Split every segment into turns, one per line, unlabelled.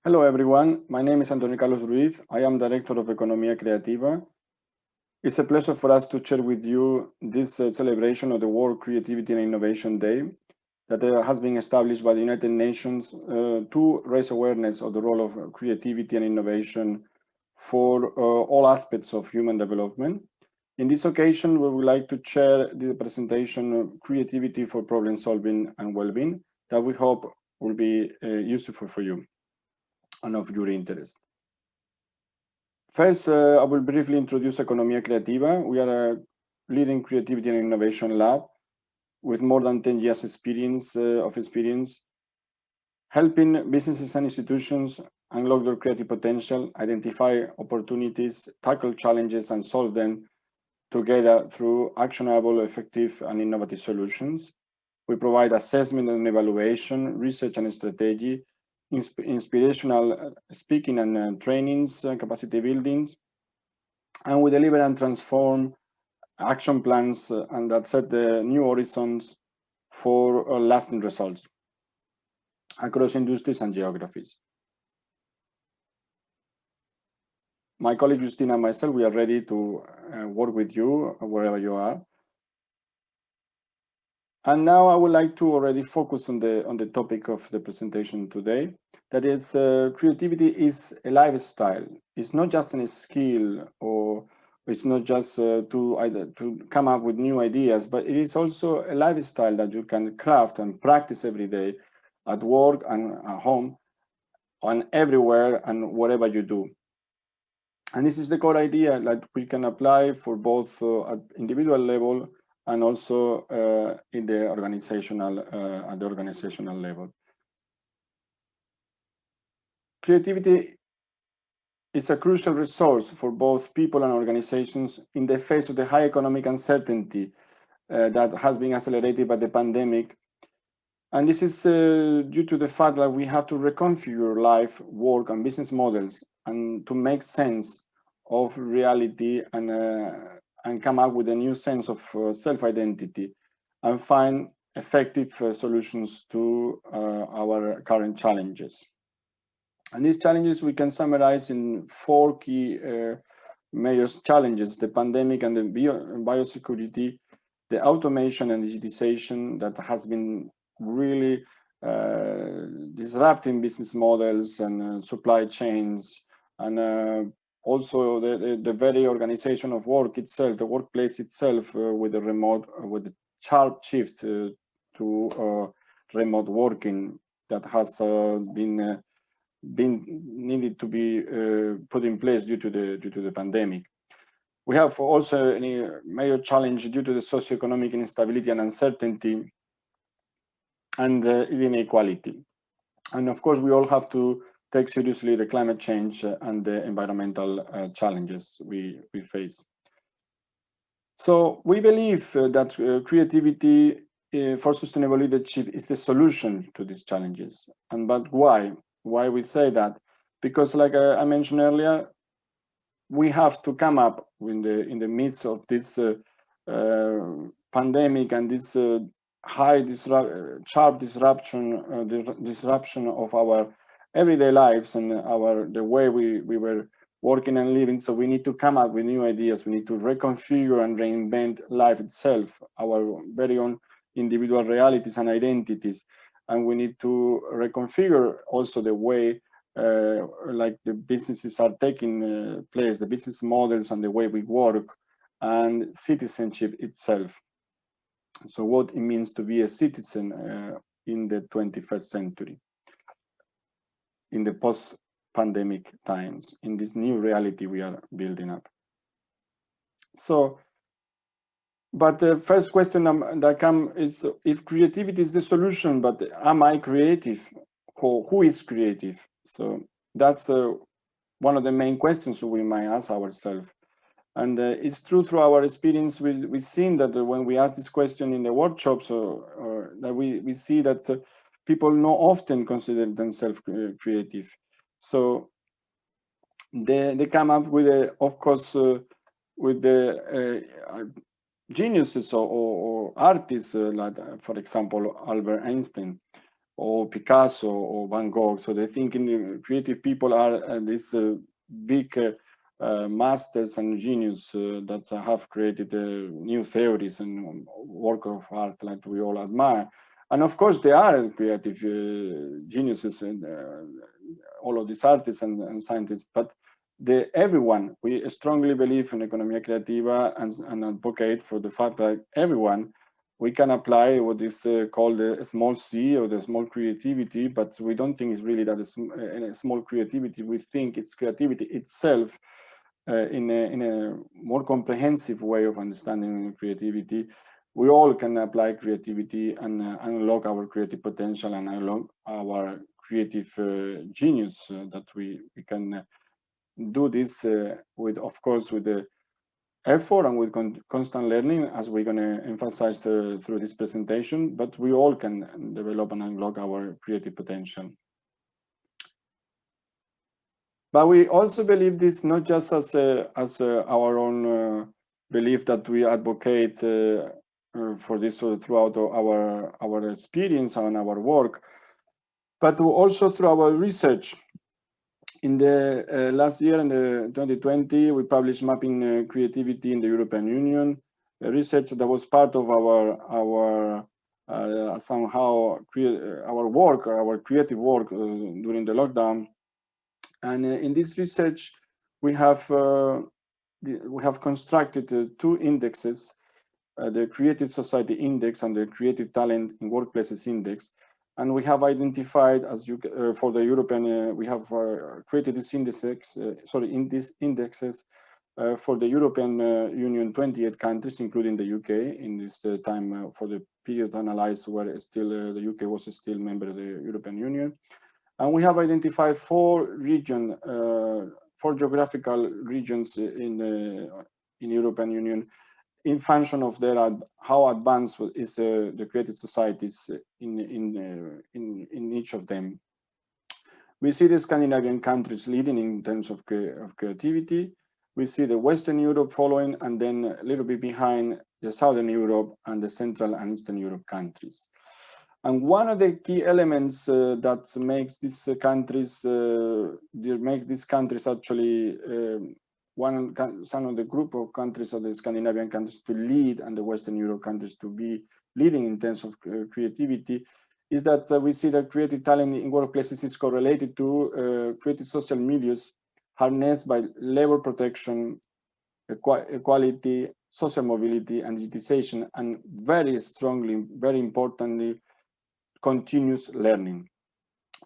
Hello everyone, my name is Antonio Carlos Ruiz. I am Director of Economia Creativa. It's a pleasure for us to share with you this celebration of the World Creativity and Innovation Day that has been established by the United Nations to raise awareness of the role of creativity and innovation for all aspects of human development. In this occasion, we would like to share the presentation Creativity for Problem Solving and Wellbeing that we hope will be useful for you and of your interest. First, I will briefly introduce Economia Creativa. We are a leading creativity and innovation lab with more than 10 years experience, helping businesses and institutions unlock their creative potential, identify opportunities, tackle challenges, and solve them together through actionable, effective, and innovative solutions. We provide assessment and evaluation, research and strategy, inspirational speaking and trainings, capacity buildings, and we deliver and transform action plans and that set the new horizons for lasting results across industries and geographies. My colleague Justina and myself, we are ready to work with you wherever you are. And now I would like to already focus on the topic of the presentation today. That is, creativity is a lifestyle. It's not just a skill, or it's not just to come up with new ideas, but it is also a lifestyle that you can craft and practice every day at work and at home and everywhere and whatever you do. And this is the core idea that we can apply for both at individual level and also in the organizational at the organizational level. Creativity is a crucial resource for both people and organizations in the face of the high economic uncertainty that has been accelerated by the pandemic. And this is due to the fact that we have to reconfigure life, work, and business models and to make sense of reality and come up with a new sense of self-identity and find effective solutions to our current challenges. And these challenges we can summarize in four key major challenges: the pandemic and the biosecurity, the automation and digitization that has been really disrupting business models and supply chains, and also the very organization of work itself, the workplace itself, with the sharp shift to remote working that has been needed to be put in place due to the pandemic. We have also a major challenge due to the socioeconomic instability and uncertainty and inequality. And of course, we all have to take seriously the climate change and the environmental challenges we face. So we believe that creativity for sustainable leadership is the solution to these challenges. But why? Why we say that? Because, like I mentioned earlier, we have to come up in the midst of this pandemic and this sharp disruption of our everyday lives and the way we were working and living. So we need to come up with new ideas. We need to reconfigure and reinvent life itself, our very own individual realities and identities. And we need to reconfigure also the way like the businesses are taking place, the business models and the way we work, and citizenship itself. So what it means to be a citizen in the 21st century, in the post-pandemic times, in this new reality we are building up. So, but the first question that comes is, if creativity is the solution, but am I creative? Who is creative? So that's one of the main questions we might ask ourselves. And it's true through our experience, we've seen that when we ask this question in the workshops, or that we see that people not often consider themselves creative. So they come up with, of course, with the geniuses or artists, like, for example, Albert Einstein. or Picasso or Van Gogh. So they think creative people are these big masters and genius that have created new theories and work of art that we all admire. And of course, they are creative geniuses, and all of these artists and scientists. But everyone, we strongly believe in Economia Creativa and advocate for the fact that everyone, we can apply what is called a small c, or the small creativity, but we don't think it's really that a small creativity. We think it's creativity itself in a more comprehensive way of understanding creativity. We all can apply creativity and unlock our creative potential and unlock our creative genius that we can do this with, of course, with the effort and with constant learning, as we're going to emphasize through this presentation, but we all can develop and unlock our creative potential. But we also believe this not just as our own belief that we advocate for this throughout our experience and our work, but also through our research. In the last year, in the 2020, we published Mapping Creativity in the European Union, a research that was part of our work, our creative work during the lockdown. And in this research, we have constructed two indexes, the Creative Society Index and the Creative Talent in Workplaces Index. And we have identified, as you for the European, we have created this indexes, in these indexes for the European Union, 28 countries, including the UK. In this time, for the period analyzed, where still the UK was still member of the European Union. And we have identified four geographical regions in European Union, in function of how advanced is the creative societies in each of them. We see the Scandinavian countries leading in terms of creativity. We see the Western Europe following, and then a little bit behind the Southern Europe and the Central and Eastern Europe countries. And one of the key elements that makes these countries, actually some of the group of countries of the Scandinavian countries to lead, and the Western Europe countries to be leading in terms of creativity, is that we see that creative talent in workplaces is correlated to creative social milieux harnessed by labor protection, equality, social mobility, and digitization, and very strongly, very importantly, continuous learning.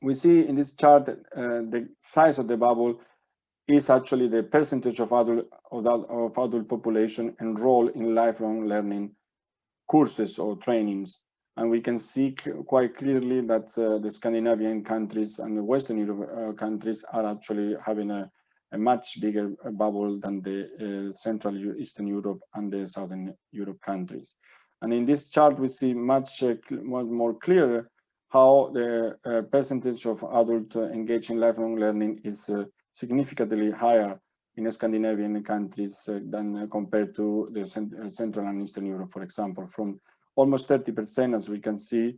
We see in this chart the size of the bubble is actually the percentage of adult population enrolled in lifelong learning courses or trainings. And we can see quite clearly that the Scandinavian countries and the Western Europe countries are actually having a much bigger bubble than the Central Eastern Europe and the Southern Europe countries. And in this chart, we see much more clear how the percentage of adults engaged in lifelong learning is significantly higher in the Scandinavian countries than compared to the Central and Eastern Europe, for example, from almost 30%, as we can see,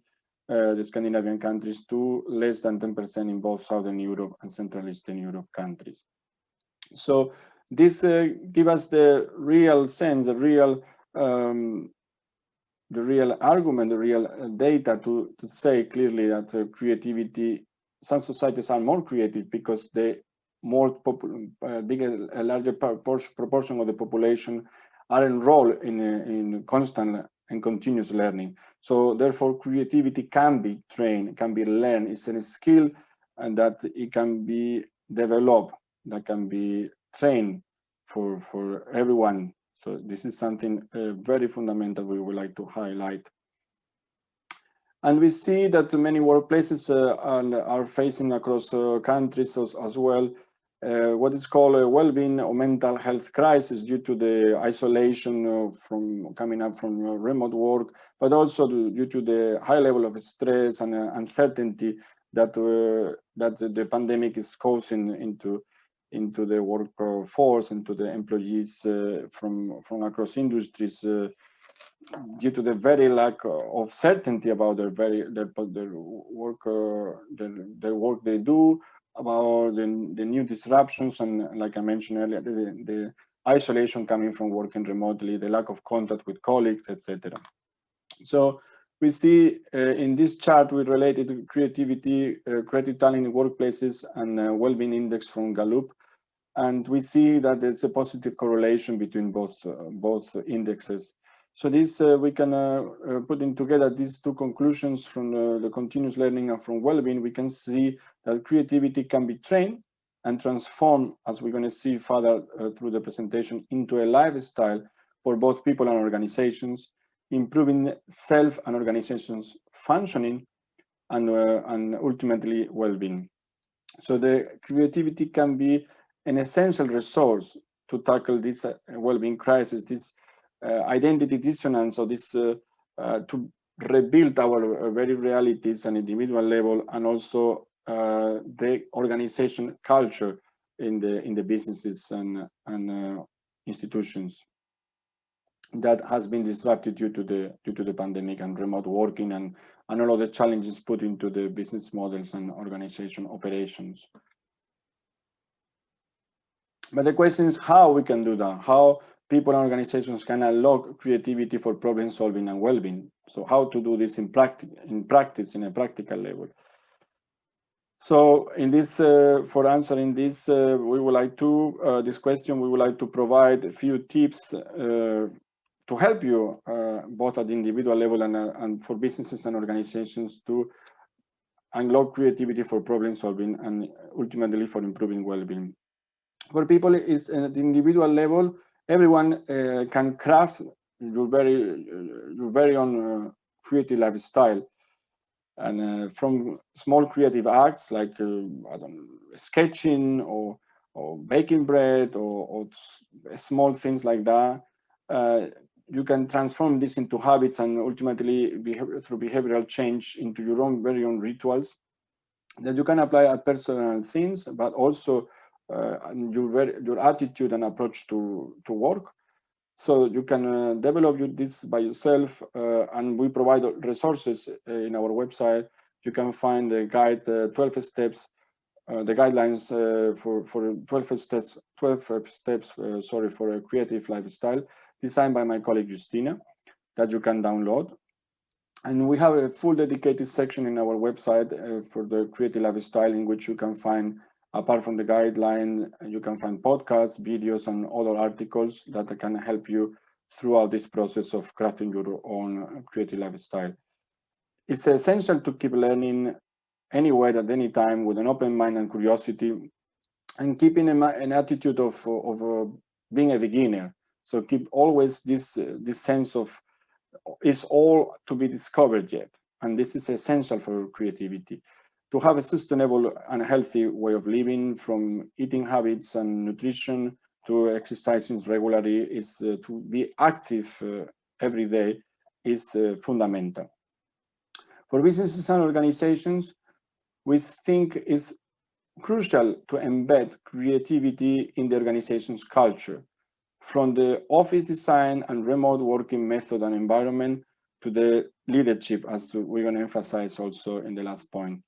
the Scandinavian countries, to less than 10% in both Southern Europe and Central Eastern Europe countries. So this gives us the real sense, the real argument, the real data to say clearly that creativity, some societies are more creative because they a larger proportion of the population are enrolled in constant and continuous learning. So therefore, creativity can be trained, can be learned. It's a skill, and that it can be developed, that can be trained for everyone. So this is something very fundamental we would like to highlight. And we see that many workplaces are facing across countries as well what is called a well-being or mental health crisis due to the isolation from coming up from remote work, but also due to the high level of stress and uncertainty that the pandemic is causing into the workforce and to the employees from across industries due to the very lack of certainty about their work they do, about the new disruptions, and like I mentioned earlier, the isolation coming from working remotely, the lack of contact with colleagues, etc. So we see in this chart we related creativity, creative talent in workplaces, and well-being index from Gallup, and we see that there's a positive correlation between both indexes. So this we can put in together these two conclusions from the continuous learning and from well-being. We can see that creativity can be trained and transformed, as we're going to see further through the presentation, into a lifestyle for both people and organizations, improving self and organizations functioning, and ultimately well-being. So the creativity can be an essential resource to tackle this well-being crisis, this identity dissonance, or this to rebuild our very realities and individual level, and also the organization culture in the businesses and institutions that has been disrupted due to the pandemic and remote working and all of the challenges put into the business models and organization operations. But the question is how we can do that, how people and organizations can unlock creativity for problem solving and well-being. So how to do this in practice, in a practical level. So in this, for answering this, we would like to, this question, we would like to provide a few tips to help you both at the individual level and for businesses and organizations to unlock creativity for problem solving and ultimately for improving well-being. For people, is at the individual level, everyone can craft your very own creative lifestyle, and from small creative acts like I don't know, sketching or baking bread or small things like that. You can transform this into habits and ultimately through behavioral change into your own very own rituals that you can apply at personal things, but also your attitude and approach to work. So you can develop this by yourself, and we provide resources in our website. You can find the guide, 12 steps, the guidelines for 12 steps, for a creative lifestyle, designed by my colleague Justina, that you can download. And we have a full dedicated section in our website for the creative lifestyle, in which you can find, apart from the guideline, you can find podcasts, videos, and other articles that can help you throughout this process of crafting your own creative lifestyle. It's essential to keep learning anywhere at any time with an open mind and curiosity, and keeping an attitude of being a beginner. So keep always this sense of it's all to be discovered yet, and this is essential for creativity. To have a sustainable and healthy way of living, from eating habits and nutrition to exercising regularly, is to be active every day is fundamental. For businesses and organizations, we think it's crucial to embed creativity in the organization's culture, from the office design and remote working method and environment to the leadership, as we're going to emphasize also in the last point.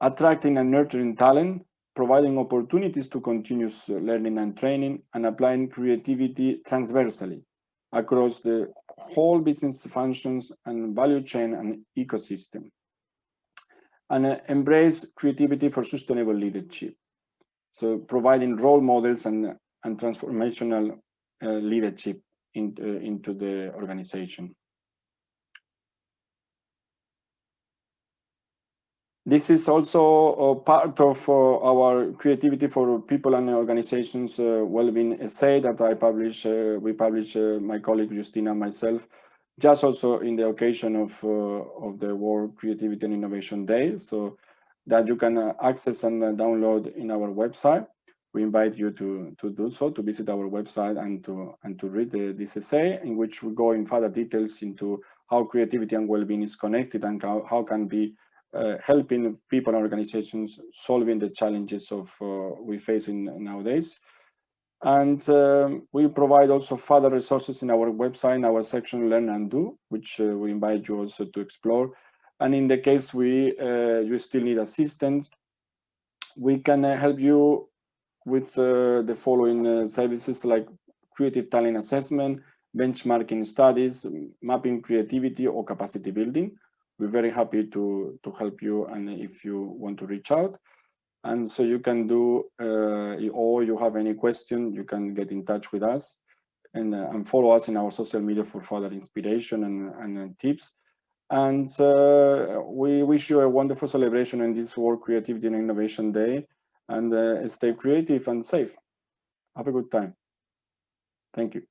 Attracting and nurturing talent, providing opportunities to continuous learning and training, and applying creativity transversally across the whole business functions and value chain and ecosystem. And embrace creativity for sustainable leadership. So providing role models and transformational leadership into the organization. This is also part of our creativity for people and organizations well-being essay that we publish, my colleague Justina and myself, just also in the occasion of the World Creativity and Innovation Day, so that you can access and download in our website. We invite you to do so, to visit our website and to read this essay, in which we go in further details into how creativity and well-being is connected, and how can be helping people and organizations solving the challenges of we face nowadays. And we provide also further resources in our website, in our section Learn and Do, which we invite you also to explore. And in the case you still need assistance, we can help you with the following services like creative talent assessment, benchmarking studies, mapping creativity, or capacity building. We're very happy to help you, and if you want to reach out. And so you can do, or you have any question, you can get in touch with us and follow us in our social media for further inspiration and tips. And we wish you a wonderful celebration in this World Creativity and Innovation Day. And stay creative and safe. Have a good time. Thank you.